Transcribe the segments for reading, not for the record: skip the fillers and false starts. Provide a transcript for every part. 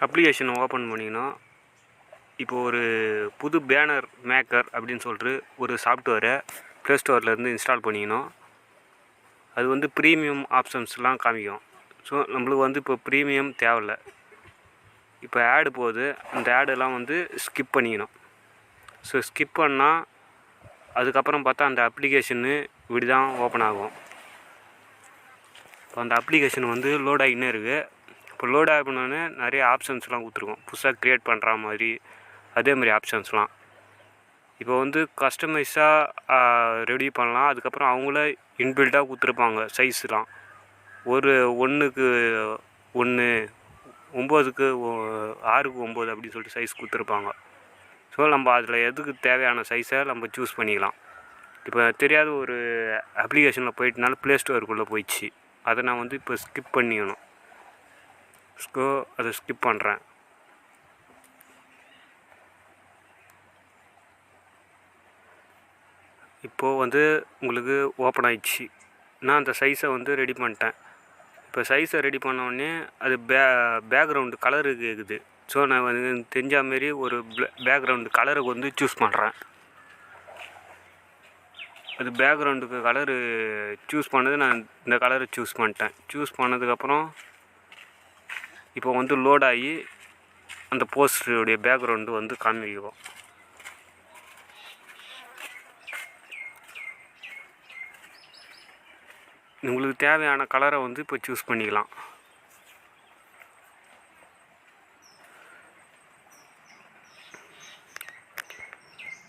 அப்ளிகேஷனை ஓப்பன் பண்ணிங்கன்னா இப்போ ஒரு புது பேனர் மேக்கர் அப்படின்னு சொல்லிட்டு ஒரு சாஃப்ட்வேரை ப்ளே ஸ்டோர்லேருந்து இன்ஸ்டால் பண்ணிக்கணும். அது வந்து ப்ரீமியம் ஆப்ஷன்ஸ்லாம் காமிக்கும். ஸோ நம்மளுக்கு வந்து இப்போ ப்ரீமியம் தேவையில்லை. இப்போ ஆடு போகுது, அந்த ஆடெல்லாம் வந்து ஸ்கிப் பண்ணிக்கணும். ஸோ ஸ்கிப் பண்ணால் அதுக்கப்புறம் பார்த்தா அந்த அப்ளிகேஷனு இப்படி தான் ஓப்பன் ஆகும். இப்போ அந்த அப்ளிகேஷன் வந்து லோட் ஆகினே இருக்குது. இப்போ லோட் ஆகினோடனே நிறைய ஆப்ஷன்ஸ்லாம் கொடுத்துருக்கோம், புதுசாக க்ரியேட் பண்ணுற மாதிரி அதேமாதிரி ஆப்ஷன்ஸ்லாம். இப்போ வந்து கஸ்டமைஸாக ரெடி பண்ணலாம். அதுக்கப்புறம் அவங்களே இன்பில்ட்டாக கொடுத்துருப்பாங்க சைஸ்லாம். ஒரு 1க்கு 1, 9க்கு 6க்கு 9 அப்படின்னு சொல்லிட்டு சைஸ் கொடுத்துருப்பாங்க. ஸோ நம்ம அதில் எதுக்கு தேவையான சைஸை நம்ம சூஸ் பண்ணிக்கலாம். இப்போ தெரியாத ஒரு அப்ளிகேஷனில் போயிட்டனால ப்ளே ஸ்டோருக்குள்ளே போயிடுச்சு. அதை நான் வந்து இப்போ ஸ்கிப் பண்ணிக்கணும். ஸோ அதை ஸ்கிப் பண்ணுறேன். இப்போது வந்து உங்களுக்கு ஓப்பன் ஆகிடுச்சு. நான் அந்த சைஸை வந்து ரெடி பண்ணிட்டேன். இப்போ சைஸை ரெடி பண்ணோடனே அது பேக்ரவுண்டு கலரு கேட்குது. ஸோ நான் வந்து தெரிஞ்ச மாரி ஒரு பேக்ரவுண்டு கலருக்கு வந்து சூஸ் பண்ணுறேன். அது பேக்ரவுண்டுக்கு கலரு சூஸ் பண்ணது நான் இந்த கலரை சூஸ் பண்ணிட்டேன். சூஸ் பண்ணதுக்கப்புறம் இப்போ வந்து லோட் ஆகி அந்த போஸ்டருடைய பேக்ரவுண்டு வந்து காமிக்கும். உங்களுக்கு தேவையான கலரை வந்து இப்போ சூஸ் பண்ணிக்கலாம்.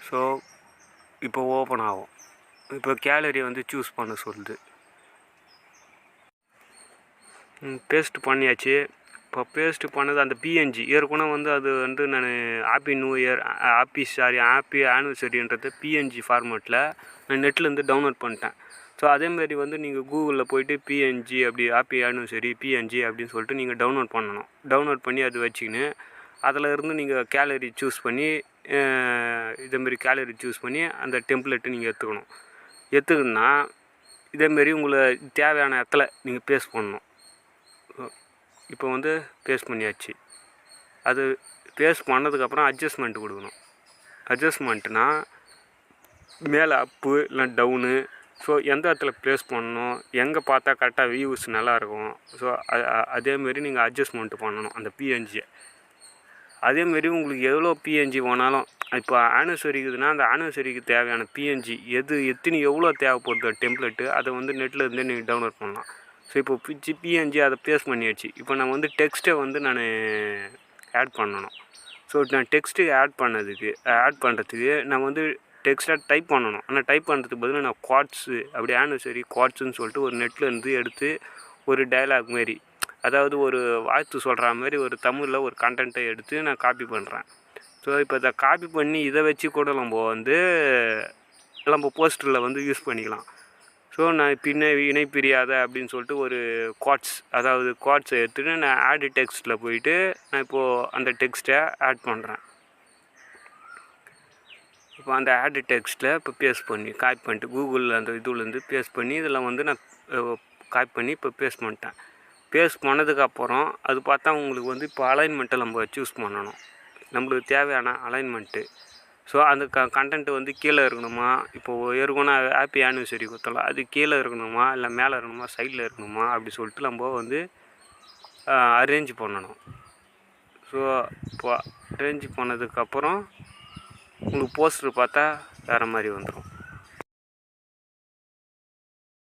ஸோ இப்போ ஓப்பன் ஆகும். இப்போ கேலரி வந்து சூஸ் பண்ண சொல்லுது. பேஸ்ட் பண்ணியாச்சு. இப்போ பேஸ்ட்டு பண்ணது அந்த பிஎன்ஜி ஏற்கனவே வந்து அது வந்து நான் ஹாப்பி ஆனிவர்சரின்றது பிஎன்ஜி ஃபார்மேட்டில் நான் நெட்லேருந்து டவுன்லோட் பண்ணிட்டேன். ஸோ அதேமாதிரி வந்து நீங்கள் கூகுளில் போய்ட்டு பிஎன்ஜி அப்படி ஹாப்பி ஆனிவர்சரி பிஎன்ஜி அப்படின்னு சொல்லிட்டு நீங்கள் டவுன்லோட் பண்ணணும். டவுன்லோட் பண்ணி அது வச்சுக்கின்னு அதில் இருந்து நீங்கள் கேலரி சூஸ் பண்ணி இதேமாரி கேலரி சூஸ் பண்ணி அந்த டெம்ப்ளேட்டை நீங்கள் எடுத்துக்கணுன்னா இதேமாரி உங்களை தேவையான இடத்துல நீங்கள் பேஸ்ட் பண்ணணும். இப்போ வந்து பேஸ்ட் பண்ணியாச்சு. அது பேஸ்ட் பண்ணதுக்கப்புறம் அட்ஜஸ்ட்மெண்ட் கொடுக்கணும். அட்ஜஸ்ட்மெண்ட்டுனா மேலே அப்பு இல்லை டவுனு. ஸோ எந்த இடத்துல ப்ளேஸ் பண்ணணும், எங்கே பார்த்தா கரெக்டாக வியூஸ் நல்லாயிருக்கும். ஸோ அதேமாரி நீங்கள் அட்ஜஸ்ட்மெண்ட்டு பண்ணணும் அந்த பிஎன்ஜியை. அதேமாரி உங்களுக்கு எவ்வளோ பிஎன்ஜி வேணாலும், இப்போ ஆனிவர்சரிக்குதுன்னா அந்த ஆனிவர்சரிக்கு தேவையான பிஎன்ஜி எவ்வளோ தேவைப்படுதோ டெம்ப்ளேட்டு அதை வந்து நெட்டில் இருந்தே நீங்கள் டவுன்லோட் பண்ணலாம். ஸோ இப்போ பிஎன்ஜி அதை பேஸ்ட் பண்ணியாச்சு. இப்போ நான் வந்து டெக்ஸ்ட்டை வந்து நான் ஆட் பண்ணணும். ஸோ நான் டெக்ஸ்ட்டு ஆட் பண்ணுறதுக்கு நான் வந்து டெக்ஸ்ட்டாக டைப் பண்ணணும். ஆனால் டைப் பண்ணுறதுக்கு பதிலாக நான் குவாட்ஸு அப்படி ஆனிவர்சரி குவாட்ஸுன்னு சொல்லிட்டு ஒரு நெட்லேருந்து எடுத்து ஒரு டைலாக் மாரி, அதாவது ஒரு வாழ்த்து சொல்கிற மாதிரி ஒரு தமிழில் ஒரு கண்டென்ட்டை எடுத்து நான் காப்பி பண்ணுறேன். ஸோ இப்போ இதை காப்பி பண்ணி இதை வச்சு கூட நம்ம போஸ்டரில் வந்து யூஸ் பண்ணிக்கலாம். ஸோ நான் இணைப்பிரியாத அப்படின்னு சொல்லிட்டு ஒரு குவாட்ஸை எடுத்துகிட்டு நான் ஆட் டெக்ஸ்ட்டில் போயிட்டு நான் இப்போது அந்த டெக்ஸ்ட்டை ஆட் பண்ணுறேன். இப்போ அந்த ஆட் டெக்ஸ்ட்டில் இப்போ பேஸ்ட் பண்ணி காப்பி பண்ணிட்டு கூகுளில் அந்த இதுலேருந்து பேஸ்ட் பண்ணி இதில் வந்து நான் காப்பி பண்ணி இப்போ பேஸ்ட் பண்ணிட்டேன். பேஸ்ட் பண்ணதுக்கப்புறம் அது பார்த்தா உங்களுக்கு வந்து இப்போ அலைன்மெண்ட்டை நம்ம சூஸ் பண்ணணும். நம்மளுக்கு தேவையான அலைன்மெண்ட்டு. ஸோ அந்த கண்டென்ட்டு வந்து கீழே இருக்கணுமா, இப்போது ஏற்கனவே ஹாப்பி ஆனிவர்சரி கொடுத்தலாம் அது கீழே இருக்கணுமா இல்லை மேலே இருக்கணுமா சைடில் இருக்கணுமா அப்படி சொல்லிட்டு நம்ம வந்து அரேஞ்ச் பண்ணணும். ஸோ இப்போ அரேஞ்ச் பண்ணதுக்கப்புறம் உங்களுக்கு போஸ்டர் பார்த்தா வேறு மாதிரி வந்துடும்.